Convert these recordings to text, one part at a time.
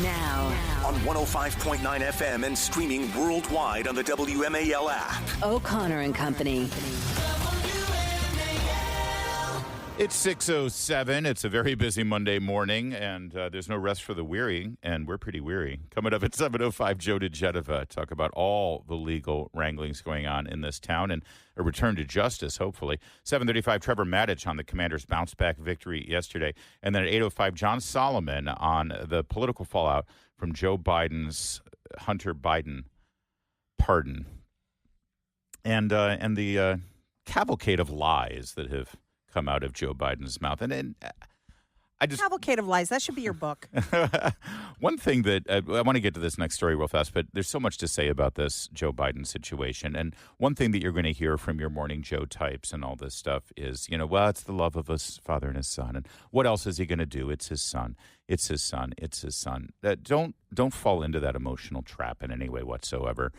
Now. On 105.9 FM and streaming worldwide on the WMAL app. O'Connor and Company. It's 6:07. It's a very busy Monday morning, and there's no rest for the weary, and we're pretty weary. Coming up at 7:05, Joe DeGeneres talk about all the legal wranglings going on in this town and a return to justice, hopefully. 7:35, Trevor Maddich on the Commanders' bounce-back victory yesterday. And then at 8:05, John Solomon on the political fallout from Joe Biden's Hunter Biden pardon. And the cavalcade of lies that have come out of Joe Biden's mouth. And I just... Cavalcade of lies. That should be your book. One thing that I want to get to this next story real fast, but there's so much to say about this Joe Biden situation. And one thing that you're going to hear from your Morning Joe types and all this stuff is, well, it's the love of a father and his son. And what else is he going to do? It's his son. It's his son. It's his son. Don't fall into that emotional trap in any way whatsoever.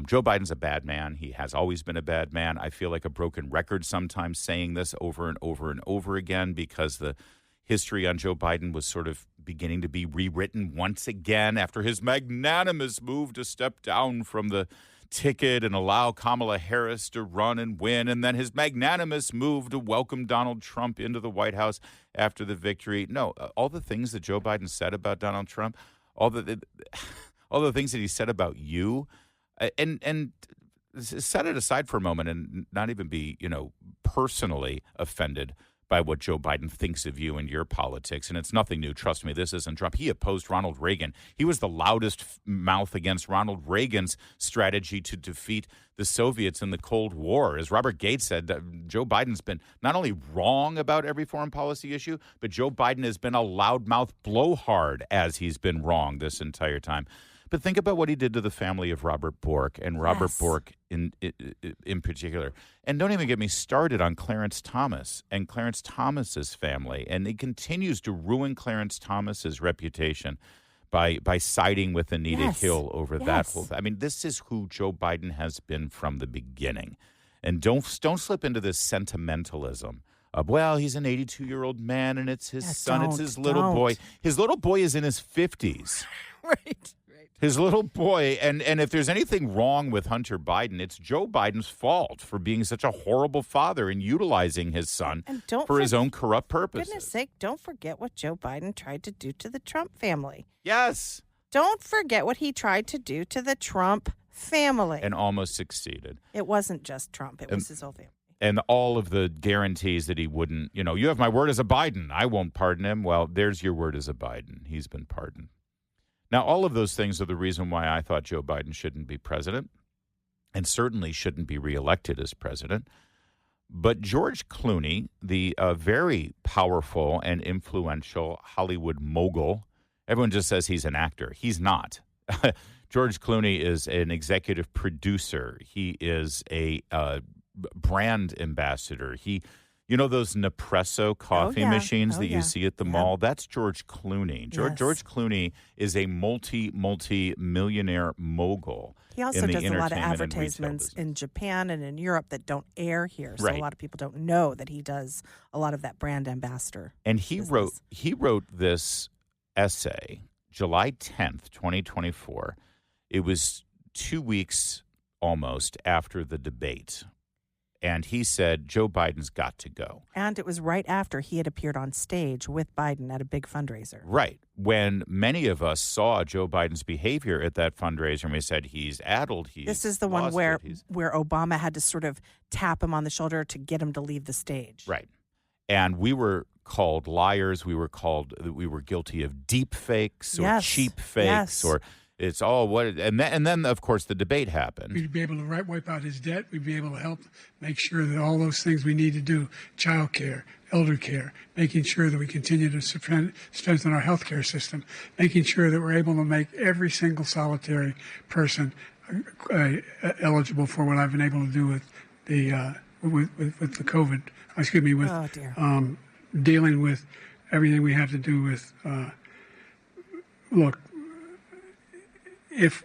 Joe Biden's a bad man. He has always been a bad man. I feel like a broken record sometimes saying this over and over and over again because the history on Joe Biden was sort of beginning to be rewritten once again after his magnanimous move to step down from the ticket and allow Kamala Harris to run and win, and then his magnanimous move to welcome Donald Trump into the White House after the victory. No, all the things that Joe Biden said about Donald Trump, all the things that he said about you, and set it aside for a moment and not even be, personally offended by what Joe Biden thinks of you and your politics. And it's nothing new. Trust me, this isn't Trump. He opposed Ronald Reagan. He was the loudest mouth against Ronald Reagan's strategy to defeat the Soviets in the Cold War. As Robert Gates said, Joe Biden's been not only wrong about every foreign policy issue, but Joe Biden has been a loudmouth blowhard as he's been wrong this entire time. But think about what he did to the family of Robert Bork and Robert Bork in particular. And don't even get me started on Clarence Thomas and Clarence Thomas's family. And he continues to ruin Clarence Thomas's reputation by siding with Anita Hill over that whole thing. I mean, this is who Joe Biden has been from the beginning. And don't slip into this sentimentalism of, well, he's an 82-year-old man and it's his son, it's his little boy. His little boy is in his 50s. Right. His little boy, and if there's anything wrong with Hunter Biden, it's Joe Biden's fault for being such a horrible father and utilizing his son for his own corrupt purposes. For goodness sake, don't forget what Joe Biden tried to do to the Trump family. Yes. Don't forget what he tried to do to the Trump family. And almost succeeded. It wasn't just Trump. It was his whole family. And all of the guarantees that he wouldn't, you have my word as a Biden. I won't pardon him. Well, there's your word as a Biden. He's been pardoned. Now, all of those things are the reason why I thought Joe Biden shouldn't be president and certainly shouldn't be reelected as president. But George Clooney, the very powerful and influential Hollywood mogul, everyone just says he's an actor. He's not. George Clooney is an executive producer. He is a brand ambassador. Those Nespresso coffee machines that you see at the mall? That's George Clooney. George Clooney is a multi-millionaire mogul. He also does a lot of advertisements in Japan and in Europe that don't air here. So a lot of people don't know that he does a lot of that brand ambassador. And he wrote this essay July 10th, 2024. It was 2 weeks almost after the debate. And he said, Joe Biden's got to go. And it was right after he had appeared on stage with Biden at a big fundraiser. Right. When many of us saw Joe Biden's behavior at that fundraiser, and we said, he's addled. This is the one where Obama had to sort of tap him on the shoulder to get him to leave the stage. Right. And we were called liars. We were guilty of deep fakes or cheap fakes or... It's all and then of course the debate happened. We'd be able to wipe out his debt. We'd be able to help make sure that all those things we need to do, child care, elder care, making sure that we continue to strengthen our health care system, making sure that we're able to make every single solitary person eligible for what I've been able to do with the with the COVID. Dealing with everything we have to do with. Look. If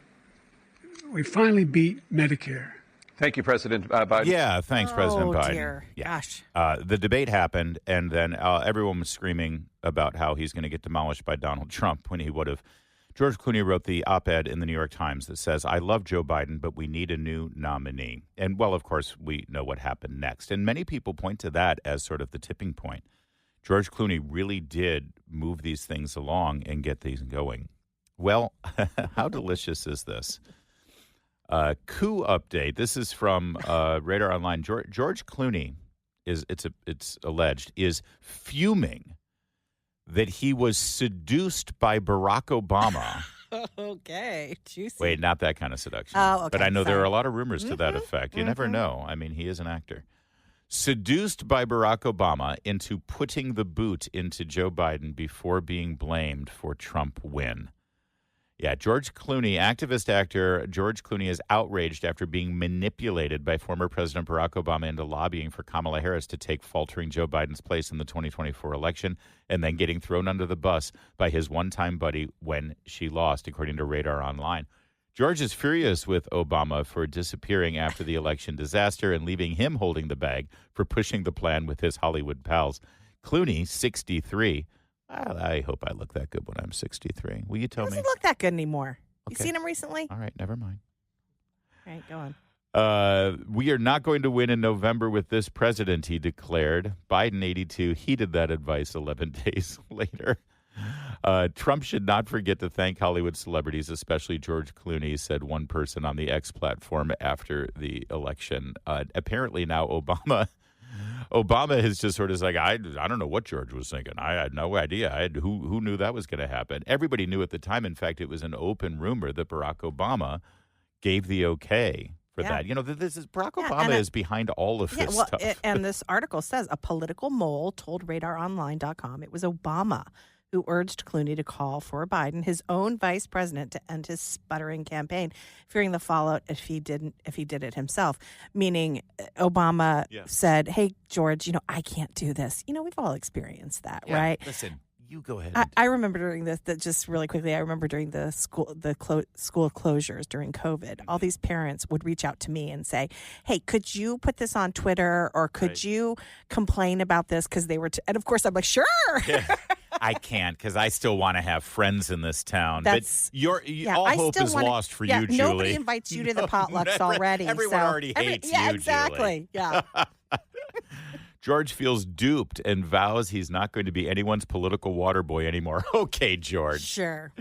we finally beat Medicare. Thank you, President Biden. Yeah, thanks, President Biden. Oh, dear. Yeah. Gosh. The debate happened, and then everyone was screaming about how he's going to get demolished by Donald Trump when he would have George Clooney wrote the op-ed in the New York Times that says, I love Joe Biden, but we need a new nominee. And, well, of course, we know what happened next. And many people point to that as sort of the tipping point. George Clooney really did move these things along and get these going. Well, how delicious is this? Coup update. This is from Radar Online. George Clooney it's alleged is fuming that he was seduced by Barack Obama. Okay, juicy. Wait, not that kind of seduction. Oh, okay. But I know sorry. there are a lot of rumors to that effect. You never know. I mean, he is an actor. Seduced by Barack Obama into putting the boot into Joe Biden before being blamed for Trump win. Yeah, George Clooney, activist actor George Clooney is outraged after being manipulated by former President Barack Obama into lobbying for Kamala Harris to take faltering Joe Biden's place in the 2024 election and then getting thrown under the bus by his one-time buddy when she lost, according to Radar Online. George is furious with Obama for disappearing after the election disaster and leaving him holding the bag for pushing the plan with his Hollywood pals. Clooney, 63. I hope I look that good when I'm 63. Will you tell me? He doesn't look that good anymore. Okay. You seen him recently? All right, never mind. All right, go on. We are not going to win in November with this president, he declared. Biden, 82, heeded that advice 11 days later. Trump should not forget to thank Hollywood celebrities, especially George Clooney, said one person on the X platform after the election. Apparently now Obama is just sort of like, I don't know what George was thinking. I had no idea. Who knew that was going to happen? Everybody knew at the time. In fact, it was an open rumor that Barack Obama gave the okay for that. You know, Barack Obama is behind all of this stuff. And this article says a political mole told RadarOnline.com it was Obama who urged Clooney to call for Biden, his own vice president, to end his sputtering campaign, fearing the fallout if he did it himself. Meaning, Obama said, "Hey, George, I can't do this." We've all experienced that, right? Listen, you go ahead. I remember during just really quickly. I remember during the school closures during COVID, all these parents would reach out to me and say, "Hey, could you put this on Twitter, or could you complain about this?" Because they were, and of course, I'm like, "Sure." Yeah. I can't because I still want to have friends in this town. But all hope is lost for you, Julie. Nobody invites you to the potlucks already. Everyone already hates you, exactly. Julie. Yeah. George feels duped and vows he's not going to be anyone's political water boy anymore. Okay, George. Sure.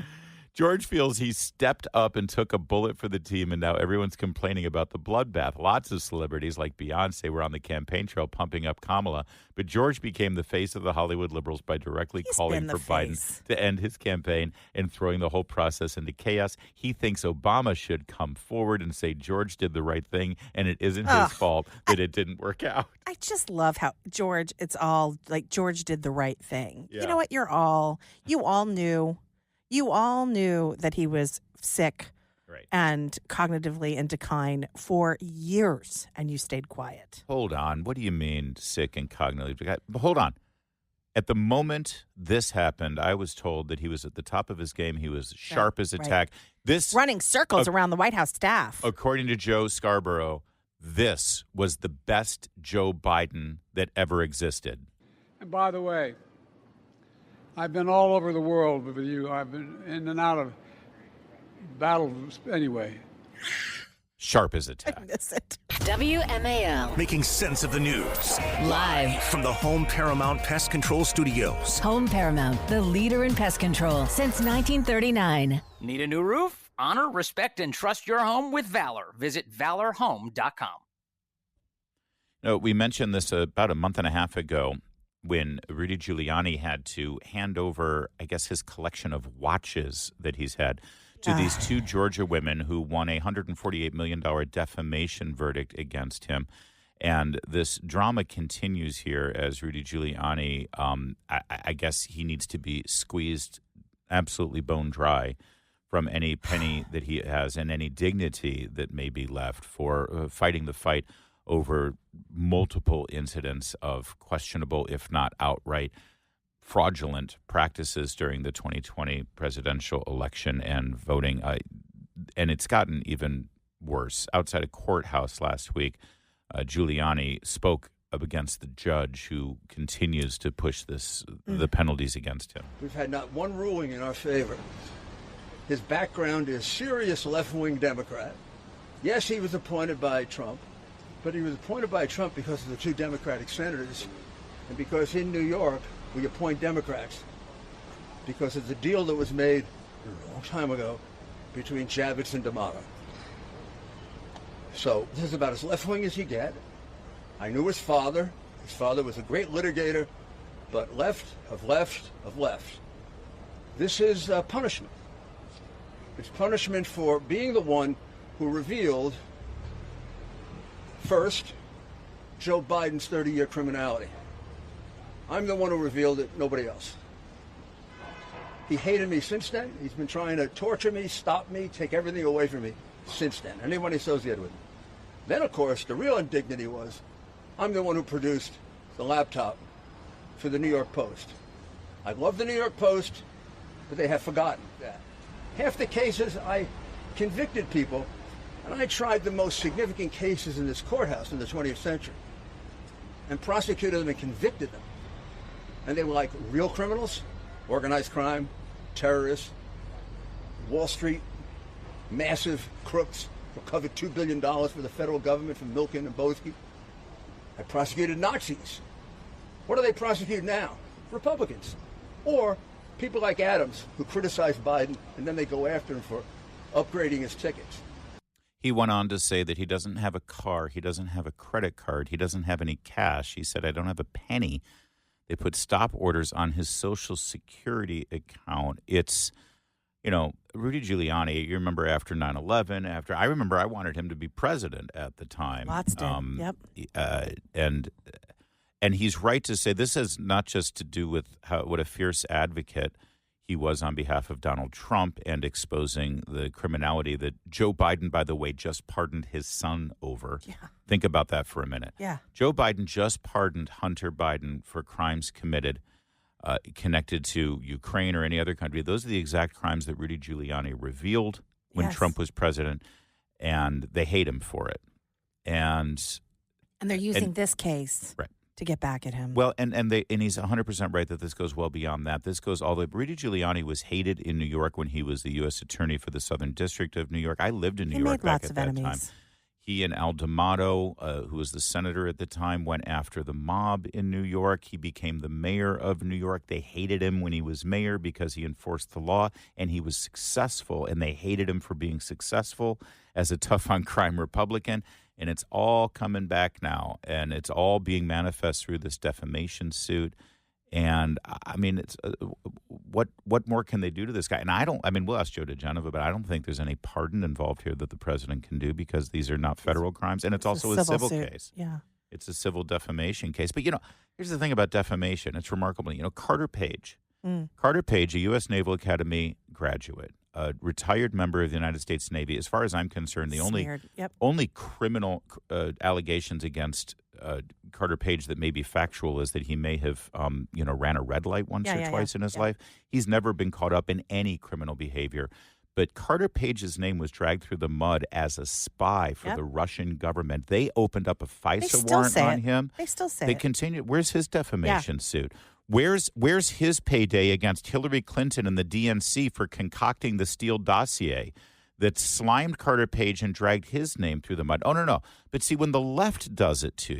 George feels he stepped up and took a bullet for the team, and now everyone's complaining about the bloodbath. Lots of celebrities like Beyonce were on the campaign trail pumping up Kamala, but George became the face of the Hollywood liberals by directly calling for Biden to end his campaign and throwing the whole process into chaos. He thinks Obama should come forward and say George did the right thing, and it isn't his fault that it didn't work out. I just love how George, it's all like George did the right thing. Yeah. You know what? You all knew that he was sick and cognitively in decline for years, and you stayed quiet. Hold on. What do you mean sick and cognitively? Hold on. At the moment this happened, I was told that he was at the top of his game. He was sharp as a tack. This running circles around the White House staff. According to Joe Scarborough, this was the best Joe Biden that ever existed. And by the way, I've been all over the world with you. I've been in and out of battles anyway. Sharp as a tack. I miss it. WMAL. Making sense of the news. Live from the Home Paramount Pest Control Studios. Home Paramount, the leader in pest control since 1939. Need a new roof? Honor, respect, and trust your home with Valor. Visit valorhome.com. We mentioned this about a month and a half ago, when Rudy Giuliani had to hand over, I guess, his collection of watches that he's had to these two Georgia women who won a $148 million defamation verdict against him. And this drama continues here as Rudy Giuliani, I guess he needs to be squeezed absolutely bone dry from any penny that he has and any dignity that may be left for fighting the fight over multiple incidents of questionable, if not outright fraudulent practices during the 2020 presidential election and voting. And it's gotten even worse. Outside a courthouse last week, Giuliani spoke up against the judge who continues to push the penalties against him. We've had not one ruling in our favor. His background is serious left-wing Democrat. Yes, he was appointed by Trump, but he was appointed by Trump because of the two Democratic senators and because in New York we appoint Democrats because of the deal that was made a long time ago between Javits and D'Amato. So this is about as left-wing as you get. I knew his father. His father was a great litigator, but left of left of left. This is punishment. It's punishment for being the one who revealed, first, Joe Biden's 30-year criminality. I'm the one who revealed it, nobody else. He hated me since then. He's been trying to torture me, stop me, take everything away from me since then. Anyone associated with me. Then, of course, the real indignity was, I'm the one who produced the laptop for the New York Post. I love the New York Post, but they have forgotten that. Half the cases I convicted people, and I tried the most significant cases in this courthouse in the 20th century, and prosecuted them and convicted them. And they were like real criminals, organized crime, terrorists, Wall Street, massive crooks who covered $2 billion for the federal government from Milken and Boesky. I prosecuted Nazis. What do they prosecute now? Republicans. Or people like Adams who criticize Biden and then they go after him for upgrading his tickets. He went on to say that he doesn't have a car, he doesn't have a credit card, he doesn't have any cash. He said, I don't have a penny. They put stop orders on his Social Security account. It's, you know, Rudy Giuliani, you remember after 9/11, I remember I wanted him to be president at the time. Lots did, yep. And he's right to say this has not just to do with what a fierce advocate he was on behalf of Donald Trump and exposing the criminality that Joe Biden, by the way, just pardoned his son over. Yeah. Think about that for a minute. Yeah. Joe Biden just pardoned Hunter Biden for crimes committed connected to Ukraine or any other country. Those are the exact crimes that Rudy Giuliani revealed when Trump was president, and they hate him for it. And they're using this case. Right. To get back at him. Well, and he's 100% right that this goes well beyond that. This goes all the way. Rudy Giuliani was hated in New York when he was the U.S. Attorney for the Southern District of New York. I lived in New York back at that time. He and Al D'Amato, who was the senator at the time, went after the mob in New York. He became the mayor of New York. They hated him when he was mayor because he enforced the law, and he was successful, and they hated him for being successful as a tough-on-crime Republican. And it's all coming back now, and it's all being manifest through this defamation suit. And I mean, it's what more can they do to this guy? And we'll ask Joe DeGeneres, but I don't think there's any pardon involved here that the president can do because these are not federal crimes, and it's also a civil case. Yeah, it's a civil defamation case. But here's the thing about defamation: it's remarkable. Carter Page, a U.S. Naval Academy graduate, a retired member of the United States Navy. As far as I'm concerned, the only criminal allegations against Carter Page that may be factual is that he may have, ran a red light once or twice in his life. He's never been caught up in any criminal behavior. But Carter Page's name was dragged through the mud as a spy for the Russian government. They opened up a FISA warrant on him. They still say They continue. Where's his defamation suit? Where's his payday against Hillary Clinton and the DNC for concocting the Steele dossier that slimed Carter Page and dragged his name through the mud? Oh, no. But see, when the left does it to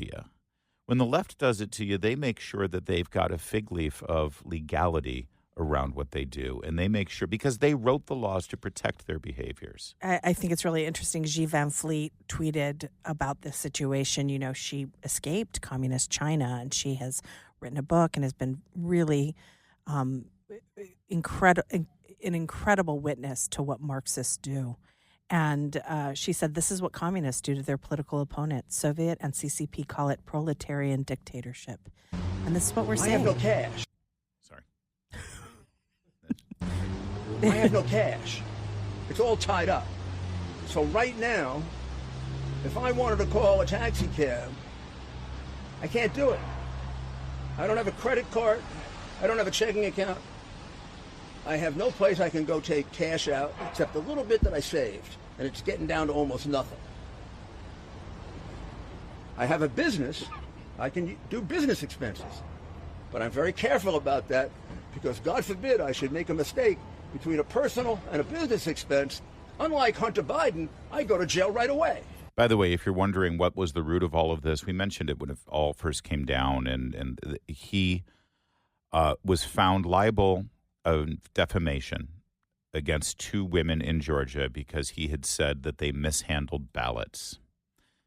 you, they make sure that they've got a fig leaf of legality around what they do. And they make sure, because they wrote the laws to protect their behaviors. I think it's really interesting. Xi Van Fleet tweeted about this situation. She escaped communist China, and she has written a book and has been really an incredible witness to what Marxists do. And she said this is what communists do to their political opponents. Soviet and CCP call it proletarian dictatorship. And this is what we're saying. I have no cash. Sorry. I have no cash. It's all tied up. So right now, if I wanted to call a taxi cab, I can't do it. I don't have a credit card. I don't have a checking account. I have no place I can go take cash out except a little bit that I saved, and it's getting down to almost nothing. I have a business. I can do business expenses, but I'm very careful about that because God forbid I should make a mistake between a personal and a business expense, unlike Hunter Biden, I go to jail right away. By the way, if you're wondering what was the root of all of this, we mentioned it when it all first came down, and he was found liable of defamation against 2 women in Georgia because he had said that they mishandled ballots.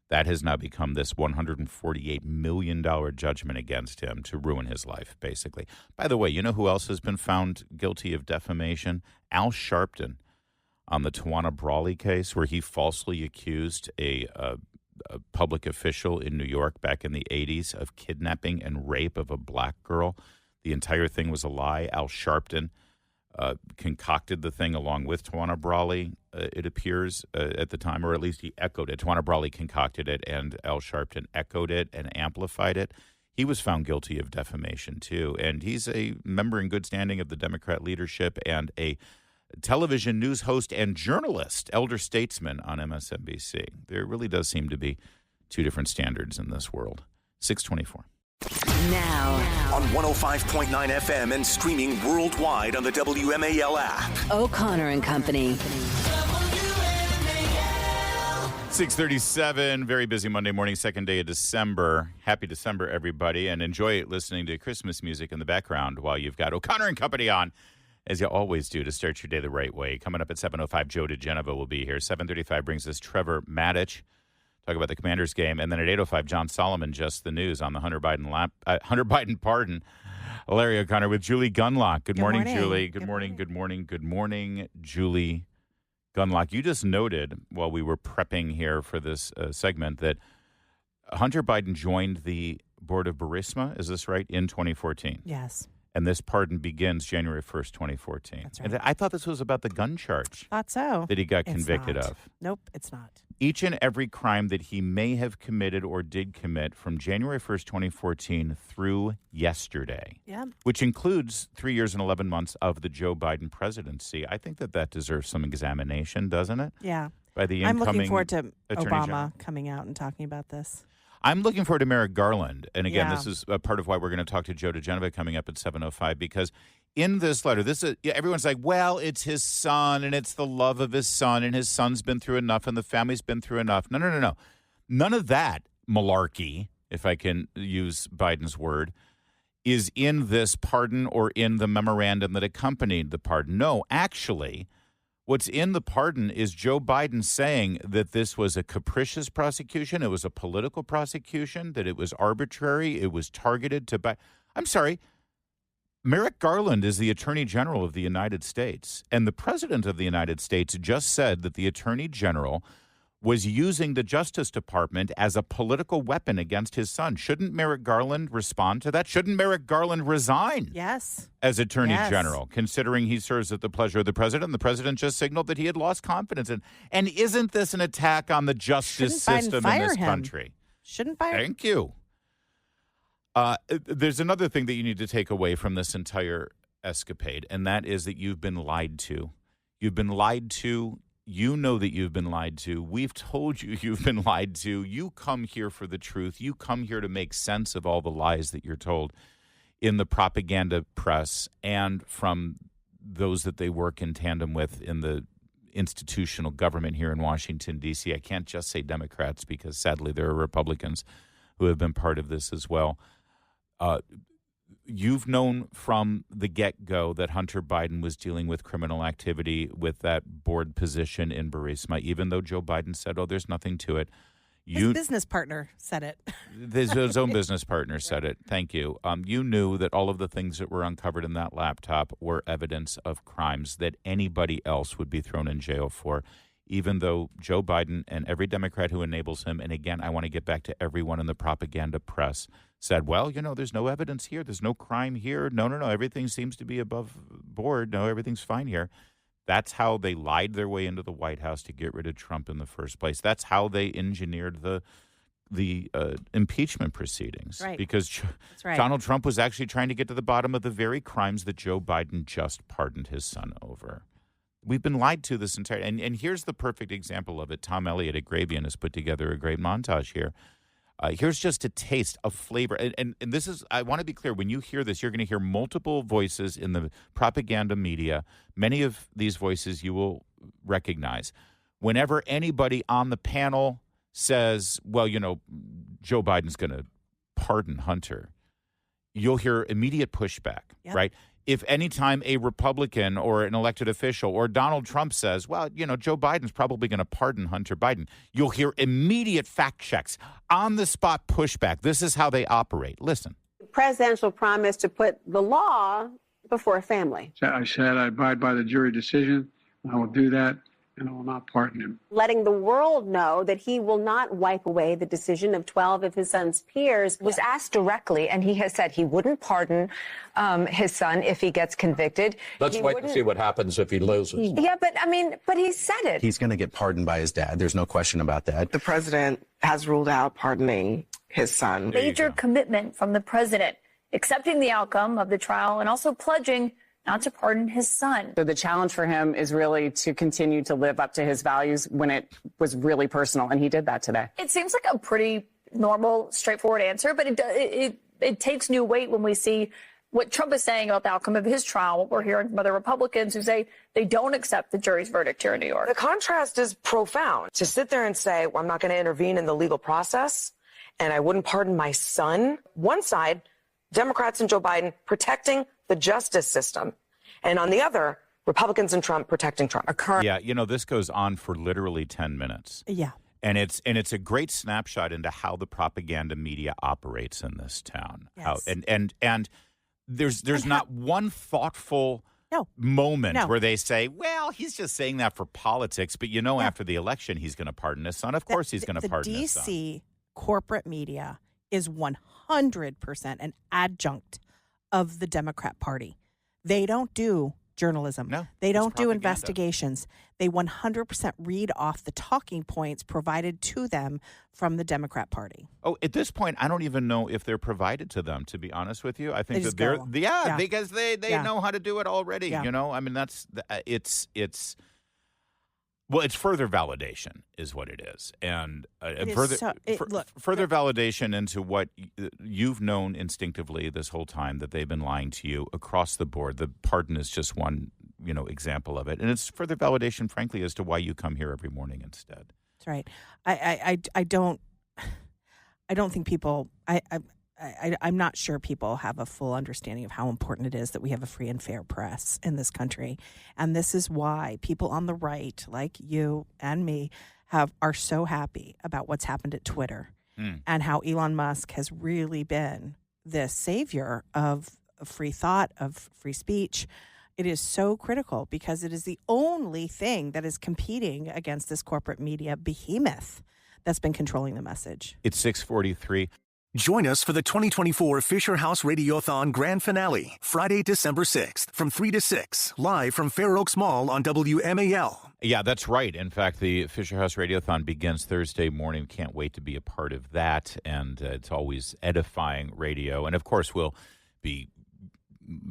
That has now become this $148 million judgment against him to ruin his life, basically. By the way, you know who else has been found guilty of defamation? Al Sharpton on the Tawana Brawley case, where he falsely accused a public official in New York back in the 80s of kidnapping and rape of a black girl. The entire thing was a lie. Al Sharpton concocted the thing along with Tawana Brawley, it appears, at the time, or at least he echoed it. Tawana Brawley concocted it, and Al Sharpton echoed it and amplified it. He was found guilty of defamation, too, and he's a member in good standing of the Democrat leadership and a television news host and journalist, elder statesman on MSNBC. There really does seem to be 2 different standards in this world. 624. Now, On 105.9 FM and streaming worldwide on the WMAL app. O'Connor and Company. 6:37, very busy Monday morning, second day of December. Happy December, everybody, and enjoy listening to Christmas music in the background while you've got O'Connor and Company on, as you always do, to start your day the right way. Coming up at 7:05, Joe DeGeneres will be here. 7:35 brings us Trevor Maddich. Talk about the Commanders game. And then at 8:05, John Solomon, just the news on the Hunter Biden pardon. Larry O'Connor with Julie Gunlock. Good morning, Julie. Good morning, Julie Gunlock. You just noted while we were prepping here for this segment that Hunter Biden joined the board of Burisma. Is this right? In 2014. Yes. And this pardon begins January 1st, 2014. That's right. And I thought this was about the gun charge Thought so. that he got It's convicted not. of. Nope, it's not. Each and every crime that he may have committed or did commit from January 1st, 2014 through yesterday, Yeah. which includes 3 years and 11 months of the Joe Biden presidency. I think that deserves some examination, doesn't it? Yeah. By the I'm incoming looking forward to Attorney Obama General. coming out and talking about this. I'm looking forward to Merrick Garland. And again, Yeah. this is a part of why we're going to talk to Joe DeGeneres coming up at 7:05, because in this letter, everyone's like, well, it's his son and it's the love of his son and his son's been through enough and the family's been through enough. No. None of that malarkey, if I can use Biden's word, is in this pardon or in the memorandum that accompanied the pardon. No, actually, what's in the pardon is Joe Biden saying that this was a capricious prosecution, it was a political prosecution, that it was arbitrary, it was targeted to I'm sorry, Merrick Garland is the Attorney General of the United States, and the President of the United States just said that the Attorney General was using the Justice Department as a political weapon against his son. Shouldn't Merrick Garland respond to that? Shouldn't Merrick Garland resign Yes. as Attorney Yes. General, considering he serves at the pleasure of the President? The President just signaled that he had lost confidence in. And isn't this an attack on the justice Shouldn't Biden system in fire this him? country? Shouldn't Biden? Thank you. There's another thing that you need to take away from this entire escapade, and that is that you've been lied to. You've been lied to. You know that you've been lied to. We've told you you've been lied to. You come here for the truth. You come here to make sense of all the lies that you're told in the propaganda press and from those that they work in tandem with in the institutional government here in Washington, D.C. I can't just say Democrats because, sadly, there are Republicans who have been part of this as well. You've known from the get-go that Hunter Biden was dealing with criminal activity with that board position in Burisma, even though Joe Biden said, oh, there's nothing to it. His business partner said it. His own business partner said it. Thank you. You knew that all of the things that were uncovered in that laptop were evidence of crimes that anybody else would be thrown in jail for, even though Joe Biden and every Democrat who enables him, and again, I want to get back to everyone in the propaganda press, said, well, there's no evidence here. There's no crime here. No. Everything seems to be above board. No, everything's fine here. That's how they lied their way into the White House to get rid of Trump in the first place. That's how they engineered the impeachment proceedings. Right. Because That's right. Donald Trump was actually trying to get to the bottom of the very crimes that Joe Biden just pardoned his son over. We've been lied to this entire and here's the perfect example of it. Tom Elliott at Grabian has put together a great montage here. Here's just a taste of flavor. And this is, I want to be clear, when you hear this, you're going to hear multiple voices in the propaganda media. Many of these voices you will recognize. Whenever anybody on the panel says, well, Joe Biden's going to pardon Hunter, you'll hear immediate pushback, right? If anytime a Republican or an elected official or Donald Trump says, well, Joe Biden's probably going to pardon Hunter Biden, you'll hear immediate fact checks, on-the-spot pushback. This is how they operate. Listen. Presidential promise to put the law before family. I said I abide by the jury decision. I will do that, and I will not pardon him. Letting the world know that he will not wipe away the decision of 12 of his son's peers. Was asked directly, and he has said he wouldn't pardon his son if he gets convicted. Let's wait and see what happens if he loses. Yeah, but he said it. He's going to get pardoned by his dad. There's no question about that. The president has ruled out pardoning his son. Major commitment from the president, accepting the outcome of the trial and also pledging not to pardon his son. So the challenge for him is really to continue to live up to his values when it was really personal, and he did that today. It seems like a pretty normal, straightforward answer, but it takes new weight when we see what Trump is saying about the outcome of his trial, what we're hearing from other Republicans who say they don't accept the jury's verdict here in New York. The contrast is profound. To sit there and say, well, I'm not going to intervene in the legal process, and I wouldn't pardon my son. One side, Democrats and Joe Biden protecting the justice system. And on the other, Republicans and Trump protecting Trump. Yeah, this goes on for literally 10 minutes. Yeah. And it's a great snapshot into how the propaganda media operates in this town. Yes. And there's not one thoughtful moment where they say, well, he's just saying that for politics, but after the election he's going to pardon his son. Of course he's going to pardon his son. The DC corporate media is 100% an adjunct of the Democrat Party. They don't do journalism. No, they don't do propaganda. investigations. They 100% read off the talking points provided to them from the Democrat Party. Oh, at this point, I don't even know if they're provided to them, to be honest with you. I think that they're because they know how to do it already. Yeah. I mean, that's it's further validation is what it is, and further validation into what you've known instinctively this whole time, that they've been lying to you across the board. The pardon is just one example of it, and it's further validation, frankly, as to why you come here every morning instead. That's right. I don't think people. I'm not sure people have a full understanding of how important it is that we have a free and fair press in this country. And this is why people on the right, like you and me, are so happy about what's happened at Twitter and how Elon Musk has really been the savior of free thought, of free speech. It is so critical because it is the only thing that is competing against this corporate media behemoth that's been controlling the message. It's 6:43. Join us for the 2024 Fisher House Radiothon Grand Finale, Friday, December 6th, from 3 to 6, live from Fair Oaks Mall on WMAL. Yeah, that's right. In fact, the Fisher House Radiothon begins Thursday morning. Can't wait to be a part of that, and it's always edifying radio. And, of course, we'll be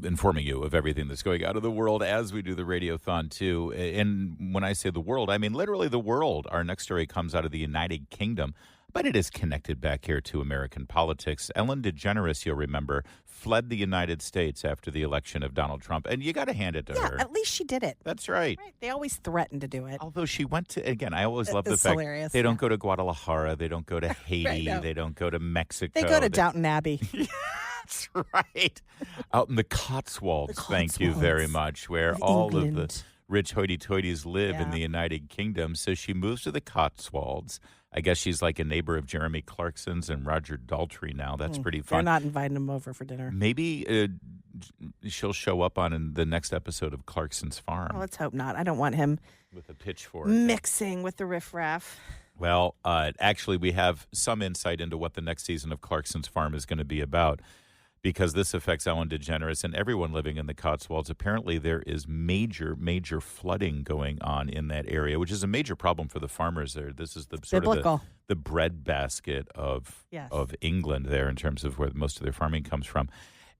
informing you of everything that's going out of the world as we do the Radiothon, too. And when I say the world, I mean literally the world. Our next story comes out of the United Kingdom, but it is connected back here to American politics. Ellen DeGeneres, you'll remember, fled the United States after the election of Donald Trump. And you got to hand it to her. Yeah, at least she did it. That's right. They always threaten to do it. Although she went to, again, I always love the fact hilarious. They don't go to Guadalajara. They don't go to Haiti. Right, no. They don't go to Mexico. They go to Downton Abbey. That's right. Out in the Cotswolds, thank you very much, where all of the rich hoity-toities live in the United Kingdom. So she moves to the Cotswolds. I guess she's like a neighbor of Jeremy Clarkson's and Roger Daltrey now. That's pretty fun. They're not inviting him over for dinner. Maybe she'll show up on the next episode of Clarkson's Farm. Oh, let's hope not. I don't want him with a pitchfork mixing with the riffraff. Well, actually, we have some insight into what the next season of Clarkson's Farm is going to be about, because this affects Ellen DeGeneres and everyone living in the Cotswolds. Apparently, there is major, major flooding going on in that area, which is a major problem for the farmers there. This is the sort of the breadbasket of England there in terms of where most of their farming comes from.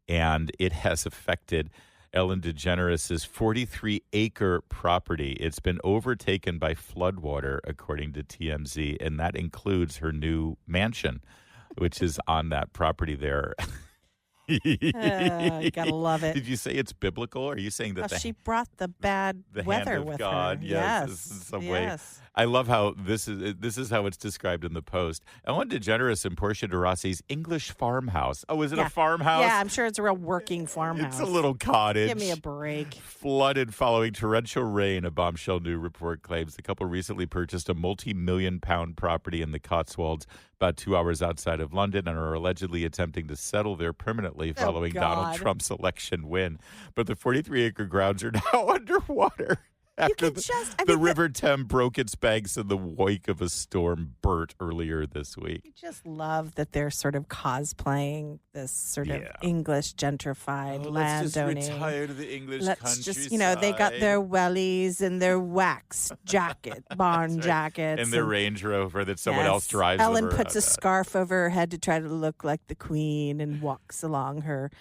And it has affected Ellen DeGeneres' 43-acre property. It's been overtaken by floodwater, according to TMZ, and that includes her new mansion. which is on that property there. You gotta love it. Did you say it's biblical? Or are you saying that she brought the bad weather hand of with God? her? Yes, in some way. I love how this is how it's described in the Post. Ellen DeGeneres and Portia de Rossi's English farmhouse. Oh, is it a farmhouse? Yeah, I'm sure it's a real working farmhouse. It's a little cottage. Give me a break. Flooded following torrential rain, a bombshell new report claims. The couple recently purchased a multi-million-pound property in the Cotswolds about 2 hours outside of London and are allegedly attempting to settle there permanently following Donald Trump's election win. But the 43-acre grounds are now underwater. After the River Thames broke its banks in the wake of a storm burst earlier this week. I just love that they're sort of cosplaying this sort of English gentrified landowning. Let's just retire to the English countryside. Just, they got their wellies and their wax jacket, barn jackets. And their Range Rover that someone else drives. Ellen puts a scarf over her head to try to look like the queen and walks along her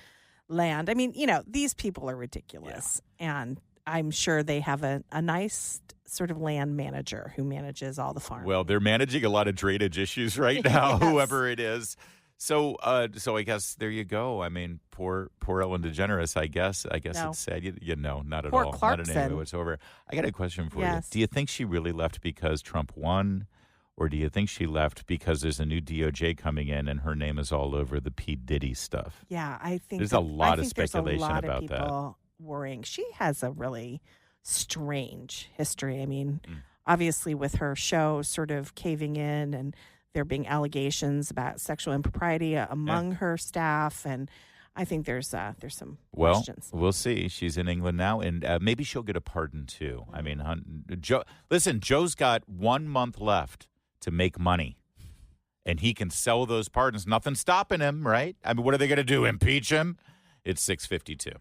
land. I mean, these people are ridiculous. Yeah. And I'm sure they have a nice sort of land manager who manages all the farms. Well, they're managing a lot of drainage issues right now, whoever it is. So I guess there you go. I mean, poor Ellen DeGeneres, I guess it's sad. Not at poor all. Clarkson. Not in any way whatsoever. I got a question for you. Do you think she really left because Trump won? Or do you think she left because there's a new DOJ coming in and her name is all over the P. Diddy stuff? Yeah, I think there's a lot of speculation about that. People worrying. She has a really strange history. I mean, obviously with her show sort of caving in and there being allegations about sexual impropriety among her staff, and I think there's some questions. We'll see. She's in England now, and maybe she'll get a pardon too. I mean, Joe's got 1 month left to make money, and he can sell those pardons. Nothing's stopping him, right? I mean, what are they going to do? Impeach him? It's 6:52.